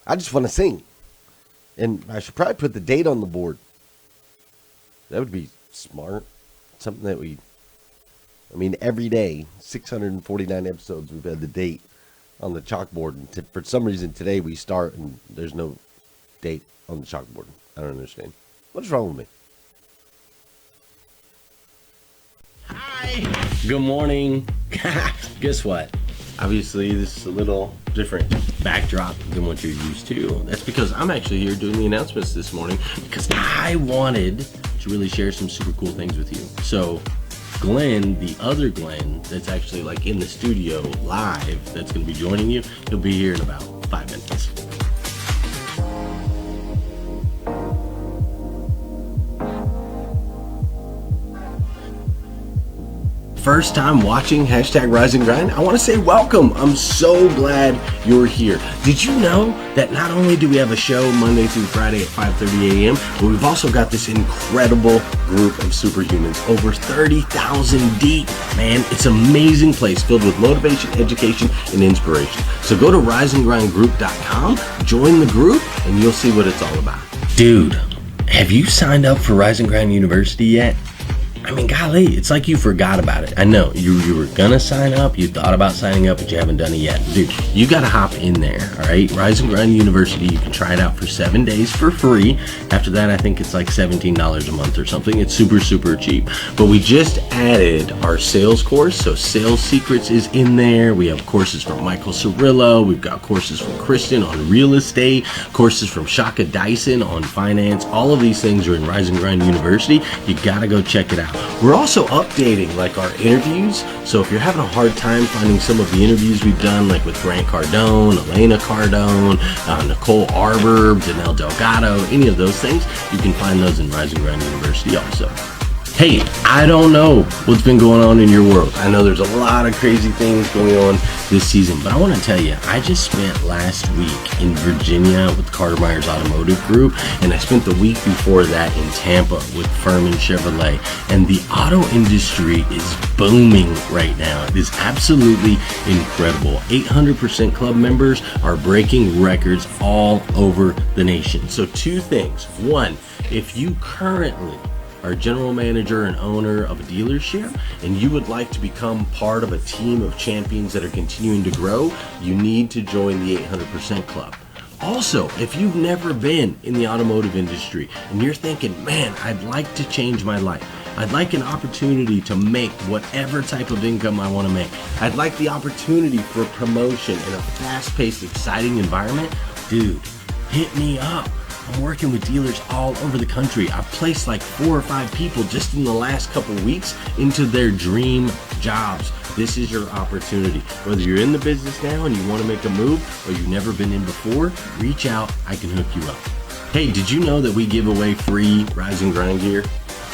I just want to sing. And I should probably put the date on the board. That would be smart. Something that every day, 649 episodes, we've had the date on the chalkboard. And for some reason, today we start and there's no date on the chalkboard. I don't understand. What's wrong with me? Hi. Good morning. Guess what? Obviously, this is a little different backdrop than what you're used to. That's because I'm actually here doing the announcements this morning because I wanted to really share some super cool things with you. So Glenn, the other Glenn, that's actually like in the studio live, that's going to be joining you, he'll be here in about 5 minutes. First time watching hashtag Rise and Grind, I want to say welcome. I'm so glad you're here. Did you know that not only do we have a show Monday through Friday at 5:30 a.m., but we've also got this incredible group of superhumans, over 30,000 deep. Man, it's an amazing place filled with motivation, education, and inspiration. So go to riseandgrindgroup.com, join the group, and you'll see what it's all about. Dude, have you signed up for Rise and Grind University yet? I mean, golly, it's like you forgot about it. I know, you were gonna sign up, you thought about signing up, but you haven't done it yet. Dude, you gotta hop in there, all right? Rise and Grind University, you can try it out for 7 days for free. After that, I think it's like $17 a month or something. It's super, super cheap. But we just added our sales course, so Sales Secrets is in there. We have courses from Michael Cirillo. We've got courses from Kristen on real estate, courses from Shaka Dyson on finance. All of these things are in Rise and Grind University. You gotta go check it out. We're also updating like our interviews, so if you're having a hard time finding some of the interviews we've done, like with Grant Cardone, Elena Cardone, Nicole Arbor, Danelle Delgado, any of those things, you can find those in Rise and Grind University also. Hey, I don't know what's been going on in your world. I know there's a lot of crazy things going on this season, but I want to tell you, I just spent last week in Virginia with Carter Myers Automotive Group, and I spent the week before that in Tampa with Furman Chevrolet, and the auto industry is booming right now. It is absolutely incredible. 800% club members are breaking records all over the nation. So 2 things. 1, if you currently are general manager and owner of a dealership and you would like to become part of a team of champions that are continuing to grow, you need to join the 800% club. Also, if you've never been in the automotive industry and you're thinking, man, I'd like to change my life, I'd like an opportunity to make whatever type of income I want to make, I'd like the opportunity for a promotion in a fast-paced, exciting environment, dude, hit me up. I'm working with dealers all over the country. I've placed like 4 or 5 people just in the last couple weeks into their dream jobs. This is your opportunity. Whether you're in the business now and you want to make a move or you've never been in before, reach out. I can hook you up. Hey, did you know that we give away free Rise and Grind gear?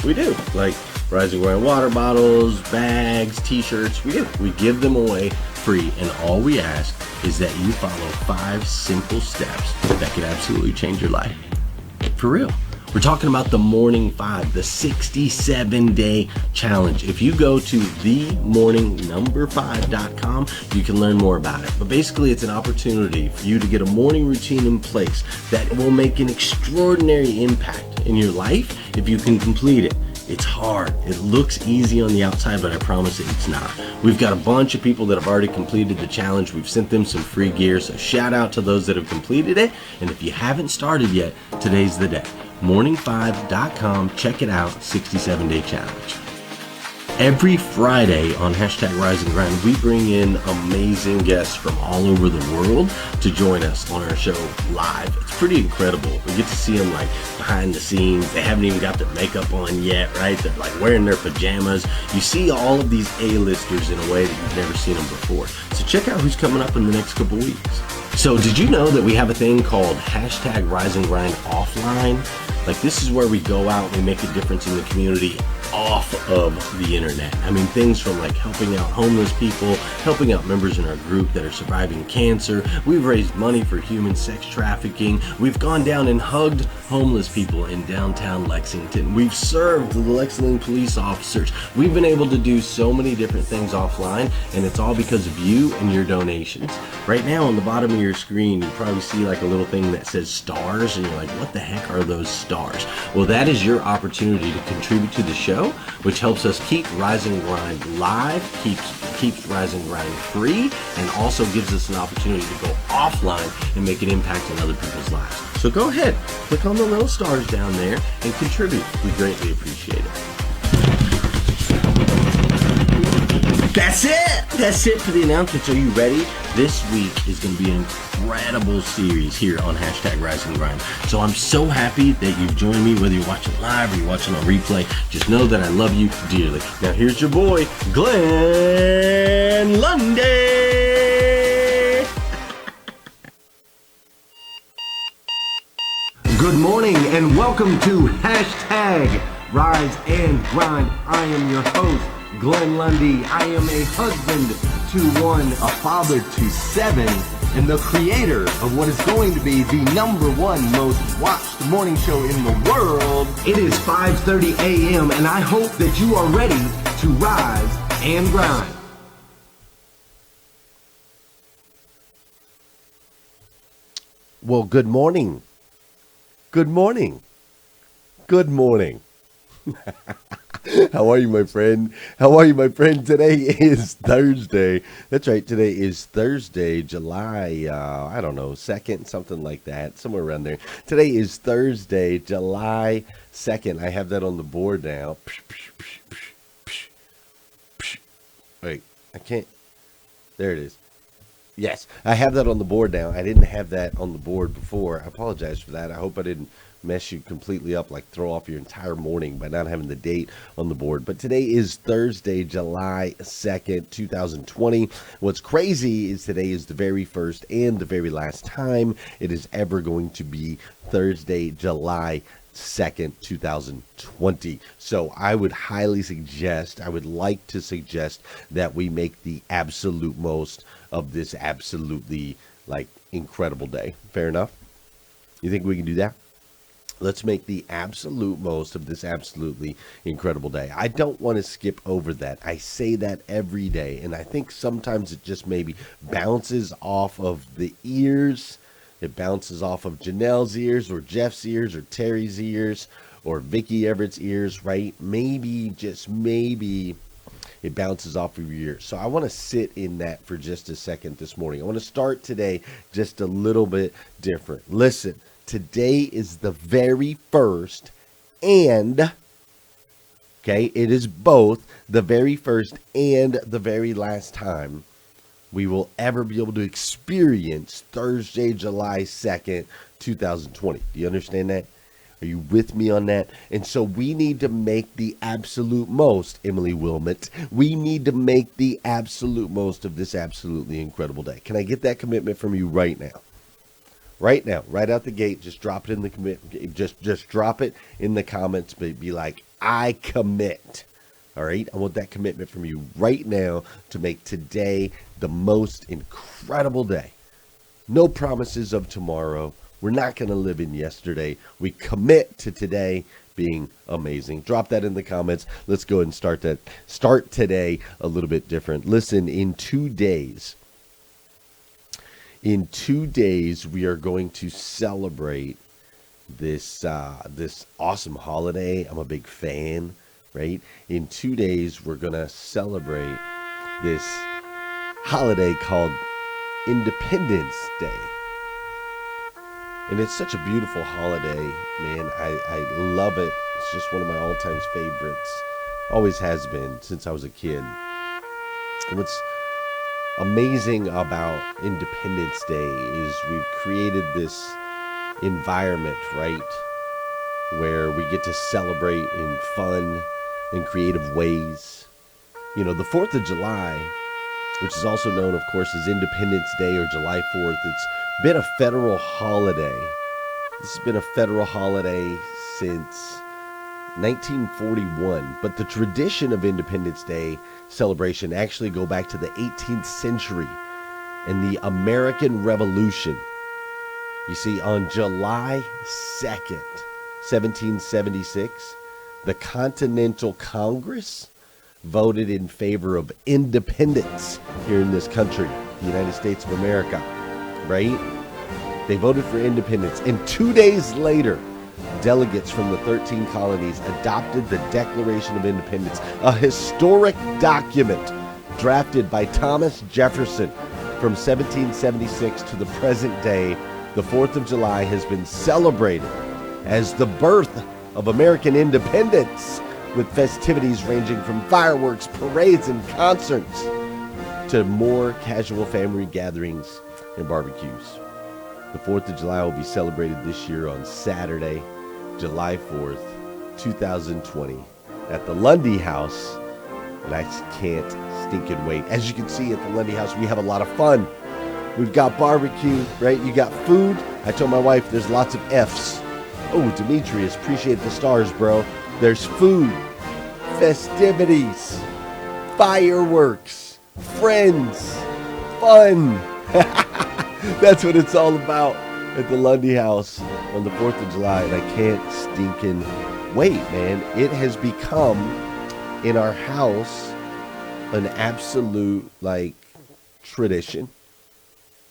We do. Like Rise and Grind water bottles, bags, t-shirts. We do. We give them away free, and all we ask is that you follow 5 simple steps that could absolutely change your life. For real. We're talking about the Morning 5, the 67-day challenge. If you go to themorning5.com, you can learn more about it. But basically, it's an opportunity for you to get a morning routine in place that will make an extraordinary impact in your life if you can complete it. It's hard. It looks easy on the outside, but I promise it's not. We've got a bunch of people that have already completed the challenge. We've sent them some free gear, so shout out to those that have completed it. And if you haven't started yet, today's the day. Morning5.com. Check it out. 67-day challenge. Every Friday on hashtag Rise and Grind, we bring in amazing guests from all over the world to join us on our show live. It's pretty incredible. We get to see them like behind the scenes. They haven't even got their makeup on yet, right? They're like wearing their pajamas. You see all of these A-listers in a way that you've never seen them before. So check out who's coming up in the next couple weeks. So did you know that we have a thing called hashtag Rise and Grind Offline? Like, this is where we go out and we make a difference in the community off of the internet. I mean, things from like helping out homeless people, helping out members in our group that are surviving cancer. We've raised money for human sex trafficking. We've gone down and hugged homeless people in downtown Lexington. We've served the Lexington police officers. We've been able to do so many different things offline, and it's all because of you and your donations. Right now on the bottom of your screen, you probably see like a little thing that says stars, and you're like, what the heck are those stars? Well, that is your opportunity to contribute to the show, which helps us keep Rise and Grind live, keeps Rise and Grind free, and also gives us an opportunity to go offline and make an impact in other people's lives. So go ahead, click on the little stars down there and contribute. We greatly appreciate it. That's it for the announcements. Are you ready? This week is going to be an incredible series here on hashtag Rise and Grind. So I'm so happy that you've joined me, whether you're watching live or you're watching on replay. Just know that I love you dearly. Now here's your boy, Glenn Lundy. Good morning and welcome to hashtag Rise and Grind. I am your host, Glenn Lundy. I am a husband to one, a father to seven, and the creator of what is going to be the #1 most watched morning show in the world. It is 5:30 a.m. and I hope that you are ready to rise and grind. Well, good morning. Good morning. Good morning. How are you, my friend? How are you, my friend? Today is Thursday. That's right. Today is Thursday, July, 2nd, something like that, somewhere around there. Today is Thursday, July 2nd. I have that on the board now. Wait, I can't. There it is. Yes, I have that on the board now. I didn't have that on the board before. I apologize for that. I hope I didn't mess you completely up, like throw off your entire morning by not having the date on the board. But today is Thursday, July 2nd, 2020. What's crazy is today is the very first and the very last time it is ever going to be Thursday, July 2nd, 2020. So I would I would like to suggest that we make the absolute most of this absolutely incredible day. Fair enough? You think we can do that? Let's make the absolute most of this absolutely incredible day. I don't want to skip over that. I say that every day, and I think sometimes it just maybe bounces off of the ears. It bounces off of Janelle's ears or Jeff's ears or Terry's ears or Vicky Everett's ears, right? Maybe, just maybe, it bounces off of your ears. So I want to sit in that for just a second this morning. I want to start today just a little bit different. Listen, today is the very first and, okay, it is both the very first and the very last time we will ever be able to experience Thursday, July 2nd, 2020. Do you understand that? Are you with me on that? And so we need to make the absolute most, Emily Wilmot. We need to make the absolute most of this absolutely incredible day. Can I get that commitment from you right now? Right now, right out the gate, just drop it in the just drop it in the comments, but be like, I commit. All right, I want that commitment from you right now to make today the most incredible day. No promises of tomorrow. We're not going to live in yesterday. We commit to today being amazing. Drop that in the comments. Let's go and start today a little bit different. Listen, in 2 days, we are going to celebrate this awesome holiday. I'm a big fan, right? In 2 days, we're going to celebrate this holiday called Independence Day. And it's such a beautiful holiday, man. I love it. It's just one of my all-time favorites. Always has been since I was a kid. And what's amazing about Independence Day is we've created this environment, right, where we get to celebrate in fun and creative ways. You know, the 4th of July, which is also known, of course, as Independence Day or July 4th, it's been a federal holiday. This has been a federal holiday since 1941. But the tradition of Independence Day celebration actually go back to the 18th century and the American Revolution. You see, on July 2nd, 1776, the Continental Congress voted in favor of independence here in this country, the United States of America, right? They voted for independence. And 2 days later, delegates from the 13 colonies adopted the Declaration of Independence, a historic document drafted by Thomas Jefferson from 1776 to the present day. The 4th of July has been celebrated as the birth of American independence, with festivities ranging from fireworks, parades, and concerts to more casual family gatherings and barbecues. The 4th of July will be celebrated this year on Saturday, July 4th, 2020 at the Lundy House, and I can't stinking wait. As you can see at the Lundy House, we have a lot of fun. We've got barbecue, right? You got food. I told my wife there's lots of F's. Oh, Demetrius, appreciate the stars, bro. There's food, festivities, fireworks, friends, fun. That's what it's all about at the Lundy House on the 4th of July, and I can't stinking wait, man. It has become, in our house, an absolute, tradition.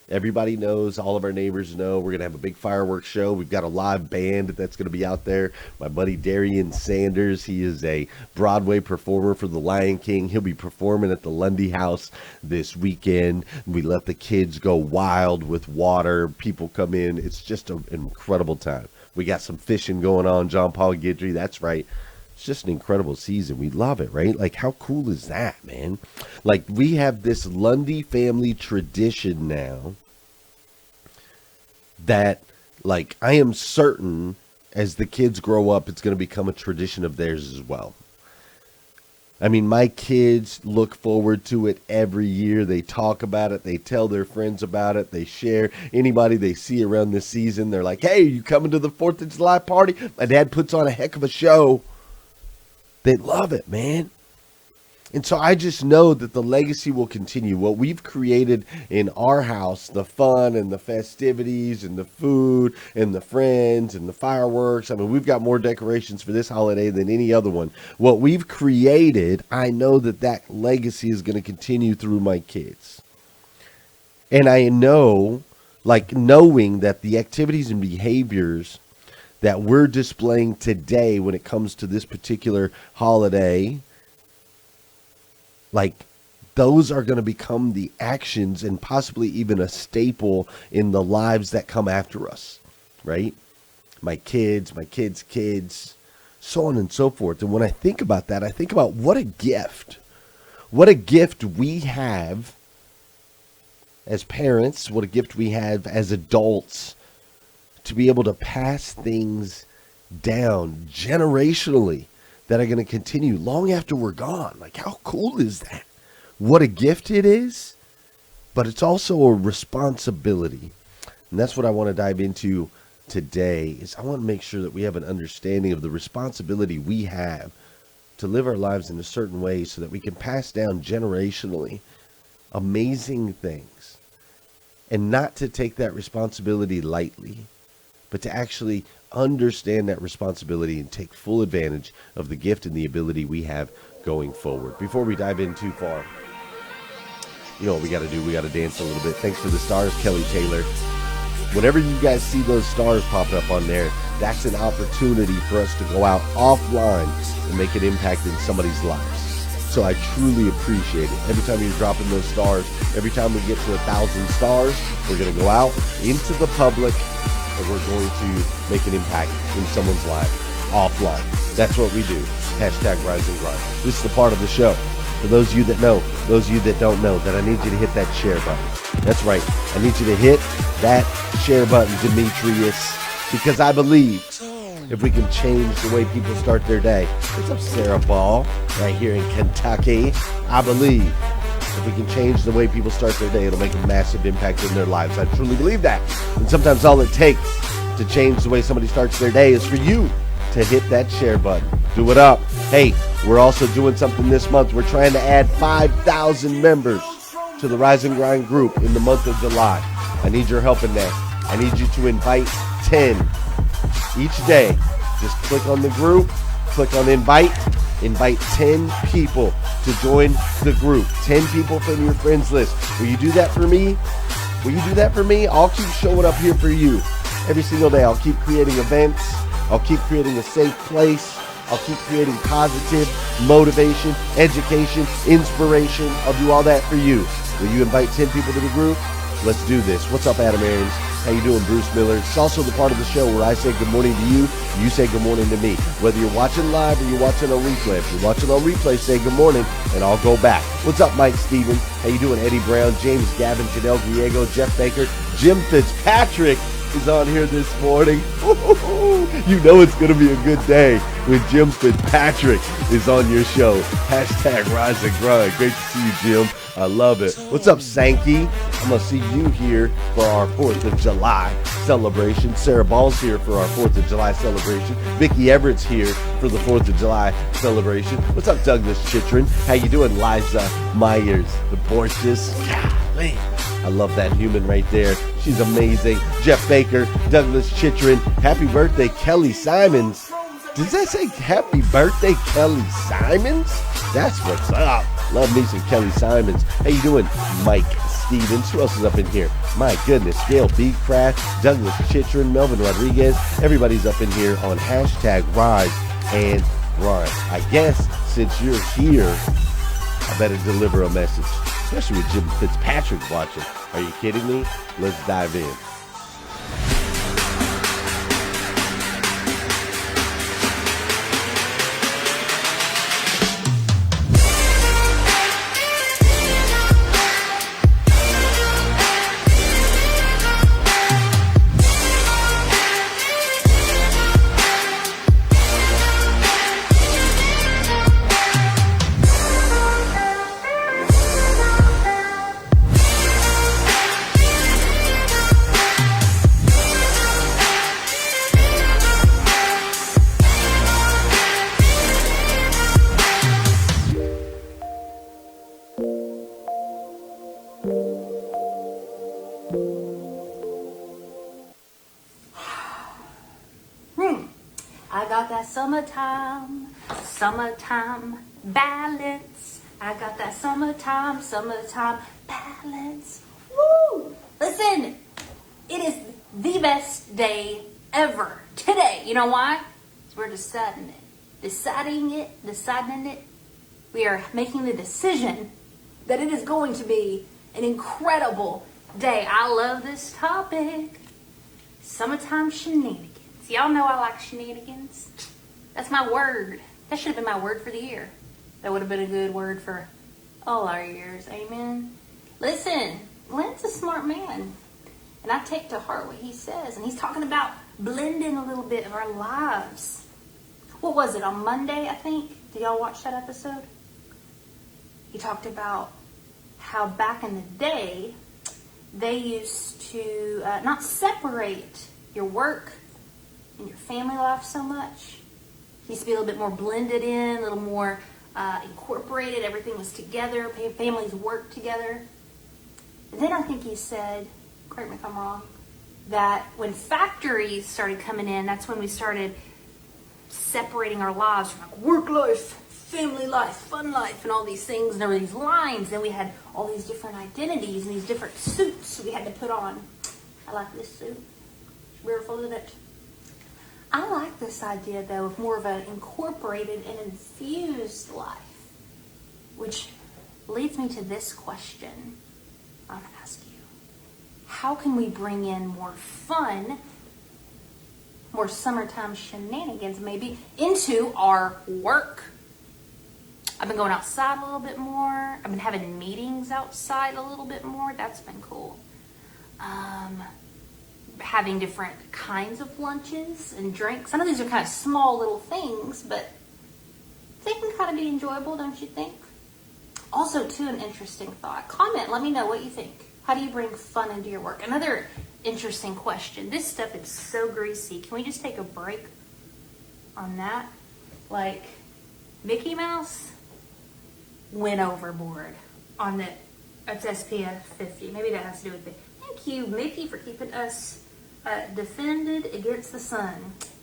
Everybody knows, all of our neighbors know, we're going to have a big fireworks show. We've got a live band that's going to be out there. My buddy Darian Sanders, he is a Broadway performer for The Lion King. He'll be performing at the Lundy House this weekend. We let the kids go wild with water. People come in. It's just an incredible time. We got some fishing going on. John Paul Guidry, that's right. It's just an incredible season. We love it, right? Like, how cool is that, man? Like, we have this Lundy family tradition now that, I am certain as the kids grow up, it's going to become a tradition of theirs as well. I mean, my kids look forward to it every year. They talk about it. They tell their friends about it. They share. Anybody they see around this season, they're like, hey, you coming to the 4th of July party? My dad puts on a heck of a show. They love it, man. And so I just know that the legacy will continue. What we've created in our house, the fun and the festivities and the food and the friends and the fireworks. I mean, we've got more decorations for this holiday than any other one. What we've created, I know that legacy is going to continue through my kids. And I know, knowing that the activities and behaviors that we're displaying today when it comes to this particular holiday, those are going to become the actions and possibly even a staple in the lives that come after us, right? My kids, so on and so forth. And when I think about that, I think about what a gift we have as parents, what a gift we have as adults, to be able to pass things down generationally that are going to continue long after we're gone. How cool is that? What a gift it is, but it's also a responsibility. And that's what I want to dive into today, is I want to make sure that we have an understanding of the responsibility we have to live our lives in a certain way so that we can pass down generationally amazing things, and not to take that responsibility lightly, but to actually understand that responsibility and take full advantage of the gift and the ability we have going forward. Before we dive in too far, you know what we got to do? We got to dance a little bit. Thanks for the stars, Kelly Taylor. Whenever you guys see those stars popping up on there, that's an opportunity for us to go out offline and make an impact in somebody's lives. So I truly appreciate it. Every time you're dropping those stars, every time we get to 1,000 stars, we're going to go out into the public and we're going to make an impact in someone's life offline. That's what we do. Hashtag Rise and Grind. This is the part of the show. For those of you that know, those of you that don't know, that I need you to hit that share button. That's right. I need you to hit that share button, Demetrius, because I believe if we can change the way people start their day. What's up, Sarah Ball, right here in Kentucky? I believe if we can change the way people start their day, it'll make a massive impact in their lives. I truly believe that. And sometimes all it takes to change the way somebody starts their day is for you to hit that share button. Do it up. Hey, we're also doing something this month. We're trying to add 5,000 members to the Rise and Grind group in the month of July. I need your help in that. I need you to invite 10 each day. Just click on the group, click on invite 10 people to join the group. 10 people from your friends list. Will you do that for me? Will you do that for me? I'll keep showing up here for you every single day. I'll keep creating events. I'll keep creating a safe place. I'll keep creating positive motivation, education, inspiration. I'll do all that for you. Will you invite 10 people to the group? Let's do this. What's up, Adam Aarons? How you doing, Bruce Miller? It's also the part of the show where I say good morning to you, you say good morning to me. Whether you're watching live or you're watching on replay. If you're watching on replay, say good morning, and I'll go back. What's up, Mike Stevens? How you doing, Eddie Brown, James Gavin, Janelle Griego, Jeff Baker, Jim Fitzpatrick is on here this morning. You know it's going to be a good day when Jim Fitzpatrick is on your show. Hashtag Rise and Grind. Great to see you, Jim. I love it. What's up, Sankey? I'm going to see you here for our 4th of July celebration. Sarah Ball's here for our 4th of July celebration. Vicki Everett's here for the 4th of July celebration. What's up, Douglas Chitrin? How you doing, Liza Myers? The Porsches. Golly. I love that human right there. She's amazing. Jeff Baker, Douglas Chitrin. Happy birthday, Kelly Simons. Does that say happy birthday, Kelly Simons? That's what's up. Love me some Kelly Simons. How you doing, Mike Stevens? Who else is up in here? My goodness. Gail Beecraft, Douglas Chitrin, Melvin Rodriguez. Everybody's up in here on hashtag Rise and Grind. I guess since you're here, I better deliver a message. Especially with Jim Fitzpatrick watching. Are you kidding me? Let's dive in. I got that summertime balance. I got that summertime balance. Woo! Listen, it is the best day ever today. You know why? 'Cause we're deciding it. We are making the decision that it is going to be an incredible day. I love this topic. Summertime shenanigans. Y'all know I like shenanigans. That's my word. That should have been my word for the year. That would have been a good word for all our years. Amen. Listen, Glenn's a smart man. And I take to heart what he says. And he's talking about blending a little bit of our lives. What was it, on Monday, I think? Did y'all watch that episode? He talked about how back in the day, they used to not separate your work and your family life so much. It used to be a little bit more blended in, a little more incorporated. Everything was together. Families worked together. And then I think he said, correct me if I'm wrong, that when factories started coming in, that's when we started separating our lives from like work life, family life, fun life, and all these things. And there were these lines. Then we had all these different identities and these different suits we had to put on. I like this suit. It's beautiful, isn't it? I like this idea, though, of more of an incorporated and infused life, which leads me to this question I'm going to ask you. How can we bring in more fun, more summertime shenanigans, maybe, into our work? I've been going outside a little bit more. I've been having meetings outside a little bit more. That's been cool. Having different kinds of lunches and drinks. I know these are kind of small little things, but they can kind of be enjoyable, don't you think? Also, too, an interesting thought. Comment, let me know what you think. How do you bring fun into your work? Another interesting question. This stuff is so greasy. Can we just take a break on that? Like, Mickey Mouse went overboard on the, it's SPF 50. Maybe that has to do with it. Thank you, Mickey, for keeping us defended against the sun.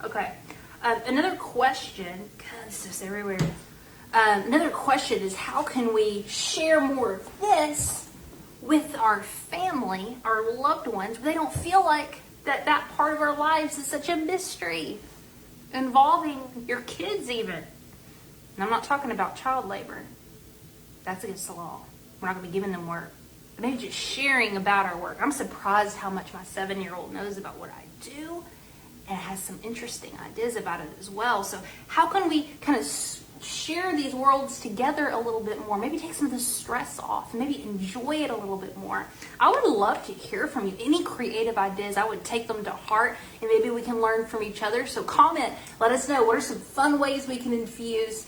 Okay. Another question, God, it's just everywhere. Another question is, how can we share more of this with our family, our loved ones, where they don't feel like that part of our lives is such a mystery, involving your kids even. And I'm not talking about child labor. That's against the law. We're not going to be giving them work. But maybe just sharing about our work. I'm surprised how much my 7-year-old knows about what I do, and has some interesting ideas about it as well. So how can we kind of share these worlds together a little bit more? Maybe take some of the stress off, and maybe enjoy it a little bit more. I would love to hear from you. Any creative ideas, I would take them to heart, and maybe we can learn from each other. So comment, let us know, what are some fun ways we can infuse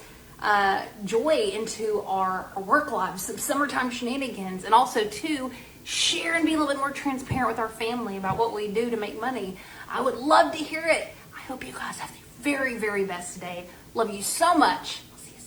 joy into our work lives, some summertime shenanigans, and also too, share and be a little bit more transparent with our family about what we do to make money. I would love to hear it. I hope you guys have the very, very best day. Love you so much. I'll see you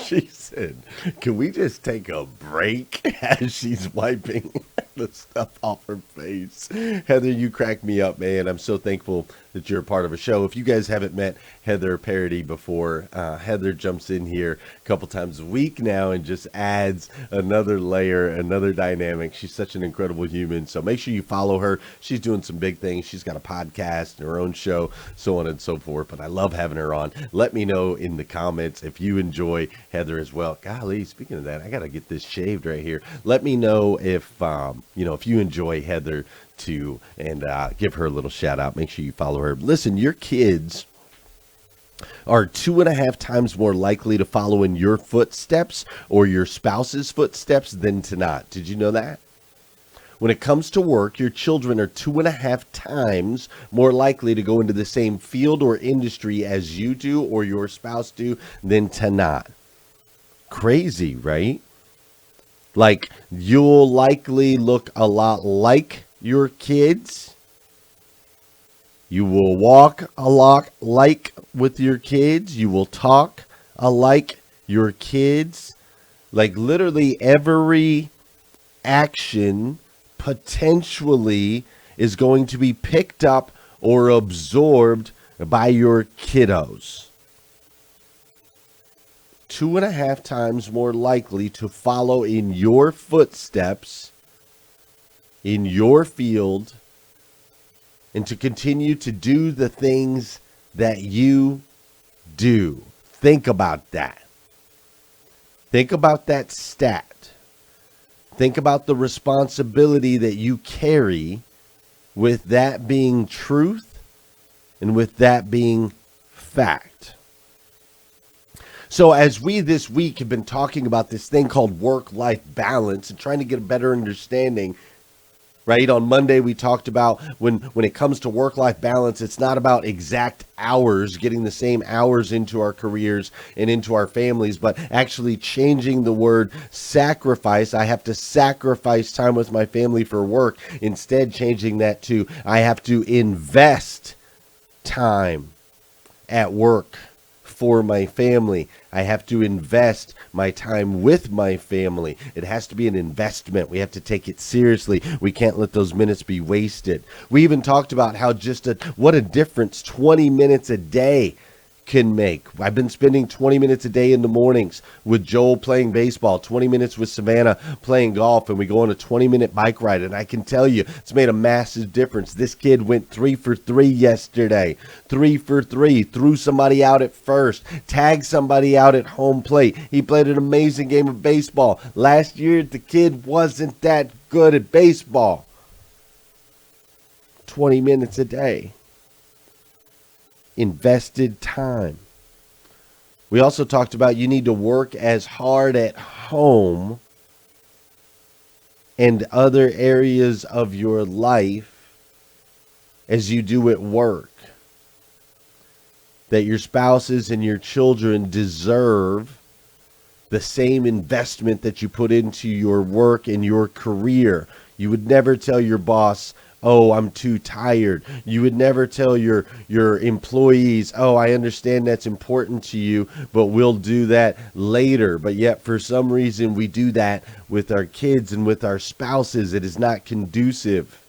soon. She said, can we just take a break as she's wiping the stuff off her face? Heather, you crack me up, man. I'm so thankful that you're a part of a show. If you guys haven't met Heather Parody before, Heather jumps in here a couple times a week now and just adds another layer, another dynamic. She's such an incredible human. So make sure you follow her. She's doing some big things. She's got a podcast and her own show, so on and so forth. But I love having her on. Let me know in the comments if you enjoy Heather as well. Golly, speaking of that, I got to get this shaved right here. Let me know if, if you enjoy Heather too, and give her a little shout out. Make sure you follow her. Listen, your kids are 2.5 times more likely to follow in your footsteps or your spouse's footsteps than to not. Did you know that? When it comes to work, your children are 2.5 times more likely to go into the same field or industry as you do or your spouse do than to not. Crazy, right? Like, you'll likely look a lot like your kids. You will walk a lot like with your kids. You will talk alike your kids. Like, literally every action potentially is going to be picked up or absorbed by your kiddos. 2.5 times more likely to follow in your footsteps, in your field, and to continue to do the things that you do. Think about that. Think about that stat. Think about the responsibility that you carry with that being truth and with that being fact. So as we this week have been talking about this thing called work-life balance and trying to get a better understanding, right? On Monday, we talked about when it comes to work-life balance, it's not about exact hours, getting the same hours into our careers and into our families, but actually changing the word sacrifice. I have to sacrifice time with my family for work. Instead, changing that to I have to invest time at work for my family. I have to invest my time with my family. It has to be an investment. We have to take it seriously. We can't let those minutes be wasted. We even talked about how what a difference 20 minutes a day can make. I've been spending 20 minutes a day in the mornings with Joel playing baseball, 20 minutes with Savannah playing golf, and we go on a 20-minute bike ride. And I can tell you, it's made a massive difference. This kid went 3 for 3 yesterday. 3 for 3. Threw somebody out at first. Tagged somebody out at home plate. He played an amazing game of baseball. Last year, the kid wasn't that good at baseball. 20 minutes a day. Invested time. We also talked about you need to work as hard at home and other areas of your life as you do at work. That your spouses and your children deserve the same investment that you put into your work and your career. You would never tell your boss, oh, I'm too tired. You would never tell your employees, oh, I understand that's important to you, but we'll do that later. But yet for some reason we do that with our kids and with our spouses. It is not conducive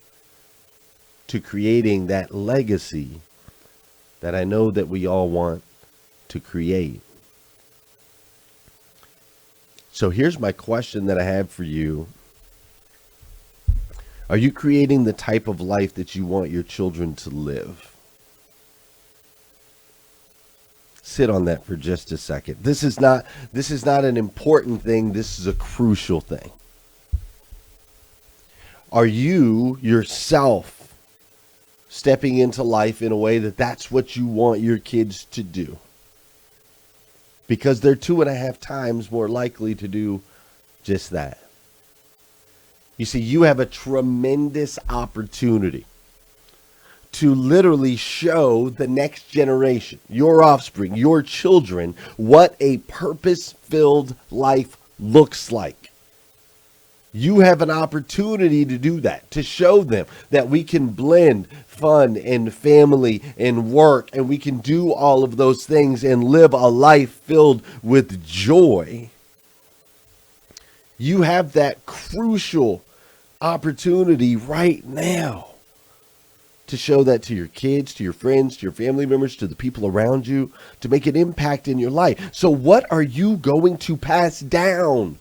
to creating that legacy that I know that we all want to create. So here's my question that I have for you. Are you creating the type of life that you want your children to live? Sit on that for just a second. This is not an important thing. This is a crucial thing. Are you yourself stepping into life in a way that that's what you want your kids to do? Because they're 2.5 times more likely to do just that. You see, you have a tremendous opportunity to literally show the next generation, your offspring, your children, what a purpose-filled life looks like. You have an opportunity to do that, to show them that we can blend fun and family and work, and we can do all of those things and live a life filled with joy. You have that crucial opportunity right now to show that to your kids, to your friends, to your family members, to the people around you, to make an impact in your life. So what are you going to pass down?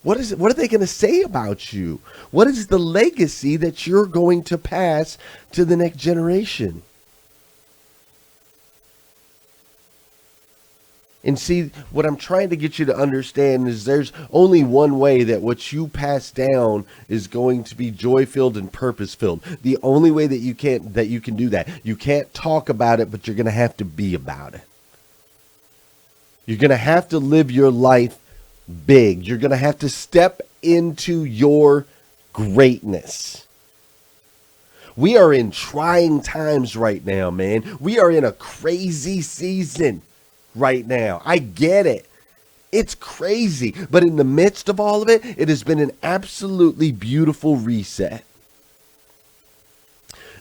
What are they going to say about you? What is the legacy that you're going to pass to the next generation? And see, what I'm trying to get you to understand is there's only one way that what you pass down is going to be joy-filled and purpose-filled. The only way that you can do that. You can't talk about it, but you're going to have to be about it. You're going to have to live your life big. You're going to have to step into your greatness. We are in trying times right now, man. We are in a crazy season right now. I get it. It's crazy. But in the midst of all of it, it has been an absolutely beautiful reset.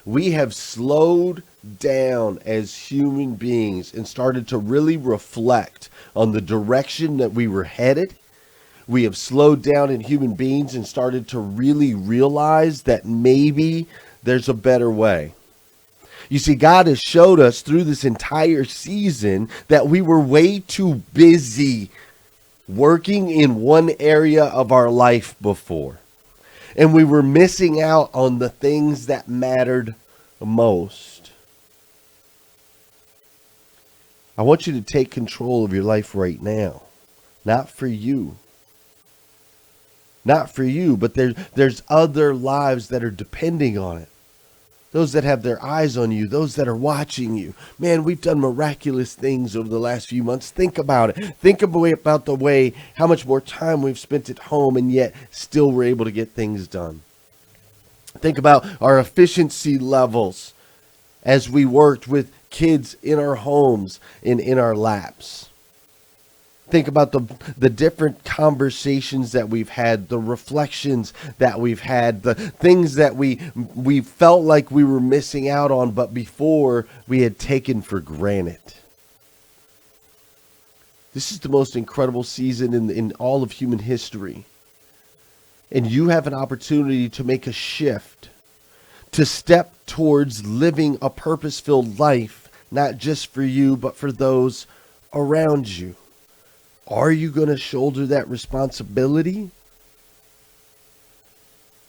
We have slowed down as human beings and started to really reflect on the direction that we were headed. We have slowed down in human beings and started to really realize that maybe there's a better way. You see, God has showed us through this entire season that we were way too busy working in one area of our life before. And we were missing out on the things that mattered most. I want you to take control of your life right now. Not for you. Not for you, but there's other lives that are depending on it. Those that have their eyes on you, those that are watching you. Man, we've done miraculous things over the last few months. Think about it. Think about the way, how much more time we've spent at home and yet still we're able to get things done. Think about our efficiency levels as we worked with kids in our homes and in our laps. Think about the different conversations that we've had, the reflections that we've had, the things that we felt like we were missing out on, but before we had taken for granted. This is the most incredible season in all of human history. And you have an opportunity to make a shift, to step towards living a purpose-filled life, not just for you, but for those around you. Are you going to shoulder that responsibility?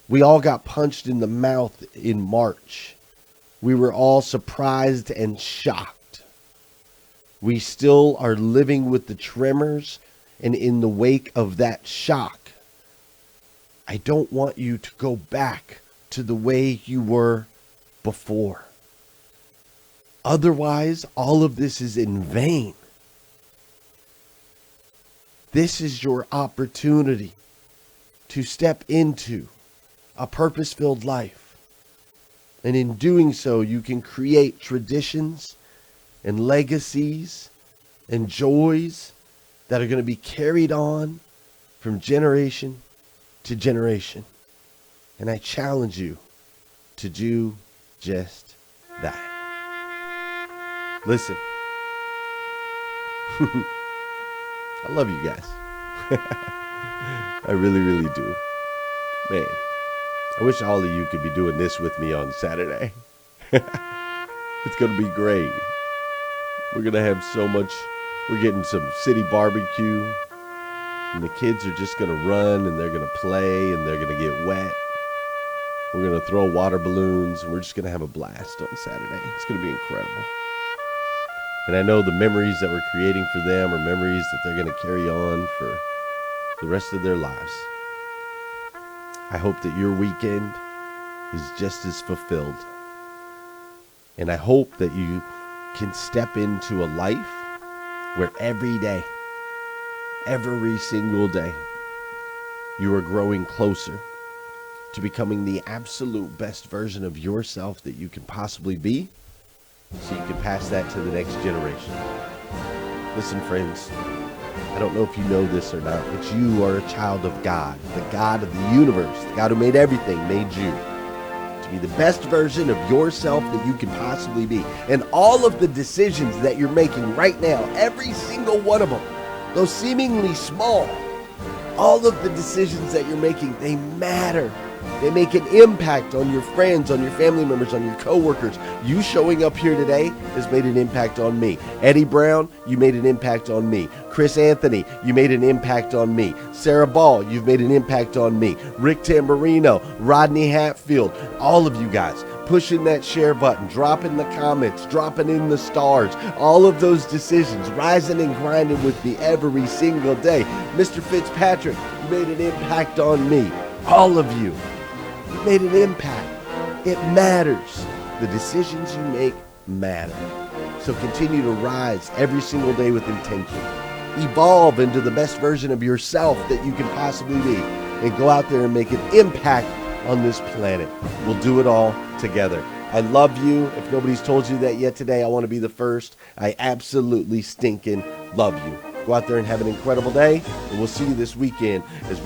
We all got punched in the mouth in March. We were all surprised and shocked. We still are living with the tremors, and in the wake of that shock, I don't want you to go back to the way you were before. Otherwise, all of this is in vain. This is your opportunity to step into a purpose-filled life. And in doing so, you can create traditions and legacies and joys that are going to be carried on from generation to generation. And I challenge you to do just that. Listen, I love you guys. I really, really do. Man, I wish all of you could be doing this with me on Saturday. It's going to be great. We're going to have so much. We're getting some city barbecue. And the kids are just going to run and they're going to play and they're going to get wet. We're going to throw water balloons. And we're just going to have a blast on Saturday. It's going to be incredible. And I know the memories that we're creating for them are memories that they're going to carry on for the rest of their lives. I hope that your weekend is just as fulfilled. And I hope that you can step into a life where every day, every single day, you are growing closer to becoming the absolute best version of yourself that you can possibly be, so you can pass that to the next generation. Listen, friends, I don't know if you know this or not, but you are a child of God, the God of the universe, the God who made everything, made you to be the best version of yourself that you can possibly be. And all of the decisions that you're making right now, every single one of them, though seemingly small, all of the decisions that you're making, they matter. They make an impact on your friends, on your family members, on your coworkers. You showing up here today has made an impact on me. Eddie Brown, you made an impact on me. Chris Anthony, you made an impact on me. Sarah Ball, you've made an impact on me. Rick Tamburino, Rodney Hatfield, all of you guys pushing that share button, dropping the comments, dropping in the stars, all of those decisions, rising and grinding with me every single day. Mr. Fitzpatrick, you made an impact on me. All of you. You made an impact. It matters. The decisions you make matter. So continue to rise every single day with intention. Evolve into the best version of yourself that you can possibly be. And go out there and make an impact on this planet. We'll do it all together. I love you. If nobody's told you that yet today, I want to be the first. I absolutely stinking love you. Go out there and have an incredible day. And we'll see you this weekend as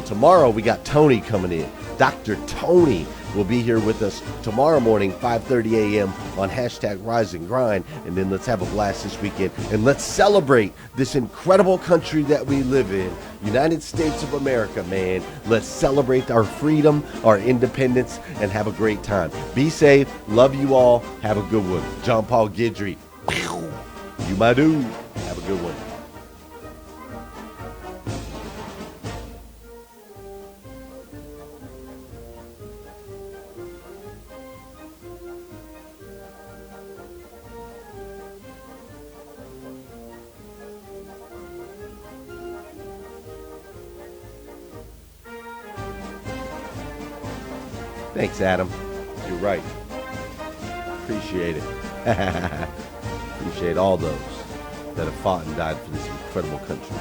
tomorrow we got Tony coming in. Dr. Tony will be here with us tomorrow morning, 5:30 a.m. on hashtag Rise and Grind. And then let's have a blast this weekend. And let's celebrate this incredible country that we live in, United States of America, man. Let's celebrate our freedom, our independence, and have a great time. Be safe. Love you all. Have a good one. John Paul Guidry. You my dude. Have a good one. Thanks, Adam. You're right. Appreciate it. Appreciate all those that have fought and died for this incredible country.